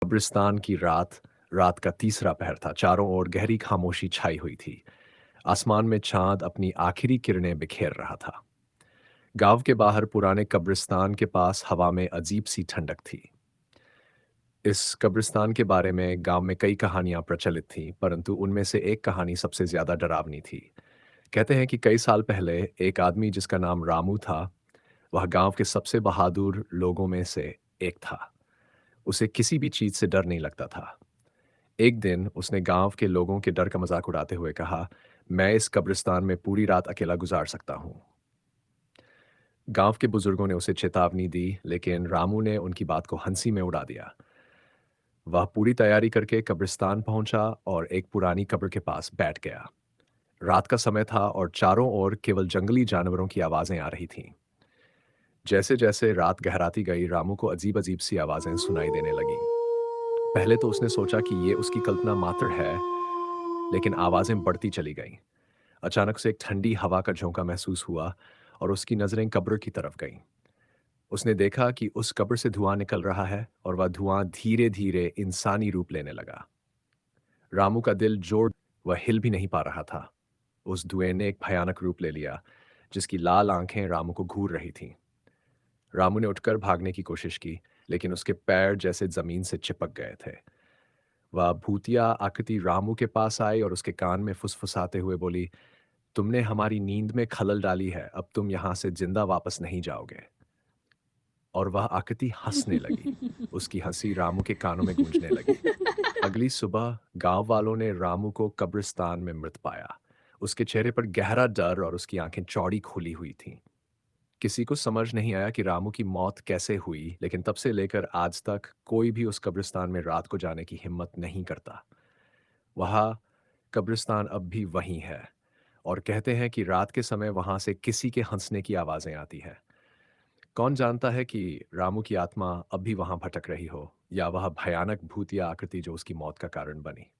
कब्रिस्तान की रात रात का तीसरा पहर था। चारों ओर गहरी खामोशी छाई हुई थी। आसमान में चांद अपनी आखिरी किरणें बिखेर रहा था। गांव के बाहर पुराने कब्रिस्तान के पास हवा में अजीब सी ठंडक थी। इस कब्रिस्तान के बारे में गांव में कई कहानियां प्रचलित थीं, परंतु उनमें से एक कहानी सबसे ज्यादा डरावनी थी। कहते हैं कि कई साल पहले एक आदमी जिसका नाम रामू था, वह गांव के सबसे बहादुर लोगों में से एक था। उसे किसी भी चीज से डर नहीं लगता था। एक दिन उसने गांव के लोगों के डर का मजाक उड़ाते हुए कहा, मैं इस कब्रिस्तान में पूरी रात अकेला गुजार सकता हूं। गांव के बुजुर्गों ने उसे चेतावनी दी, लेकिन रामू ने उनकी बात को हंसी में उड़ा दिया। वह पूरी तैयारी करके कब्रिस्तान पहुंचा और एक पुरानी कब्र के पास बैठ गया। रात का समय था और चारों ओर केवल जंगली जानवरों की आवाजें आ रही थीं। जैसे जैसे रात गहराती गई, रामू को अजीब अजीब सी आवाजें सुनाई देने लगीं। पहले तो उसने सोचा कि ये उसकी कल्पना मात्र है, लेकिन आवाजें बढ़ती चली गईं। अचानक से एक ठंडी हवा का झोंका महसूस हुआ और उसकी नजरें कब्र की तरफ गईं। उसने देखा कि उस कब्र से धुआं निकल रहा है और वह धुआं धीरे धीरे इंसानी रूप लेने लगा। रामू का दिल जोर, वह हिल भी नहीं पा रहा था। उस धुएं ने एक भयानक रूप ले लिया, जिसकी लाल आंखें रामू को घूर रही थीं। रामू ने उठकर भागने की कोशिश की, लेकिन उसके पैर जैसे जमीन से चिपक गए थे। वह भूतिया आकृति रामू के पास आई और उसके कान में फुसफुसाते हुए बोली, तुमने हमारी नींद में खलल डाली है, अब तुम यहां से जिंदा वापस नहीं जाओगे। और वह आकृति हंसने लगी। उसकी हंसी रामू के कानों में गूंजने लगी। अगली सुबह गांव वालों ने रामू को कब्रिस्तान में मृत पाया। उसके चेहरे पर गहरा डर और उसकी आंखें चौड़ी खुली हुई थीं। किसी को समझ नहीं आया कि रामू की मौत कैसे हुई, लेकिन तब से लेकर आज तक कोई भी उस कब्रिस्तान में रात को जाने की हिम्मत नहीं करता। वह कब्रिस्तान अब भी वहीं है और कहते हैं कि रात के समय वहां से किसी के हंसने की आवाजें आती है। कौन जानता है कि रामू की आत्मा अब भी वहां भटक रही हो, या वह भयानक भूतिया आकृति जो उसकी मौत का कारण बनी।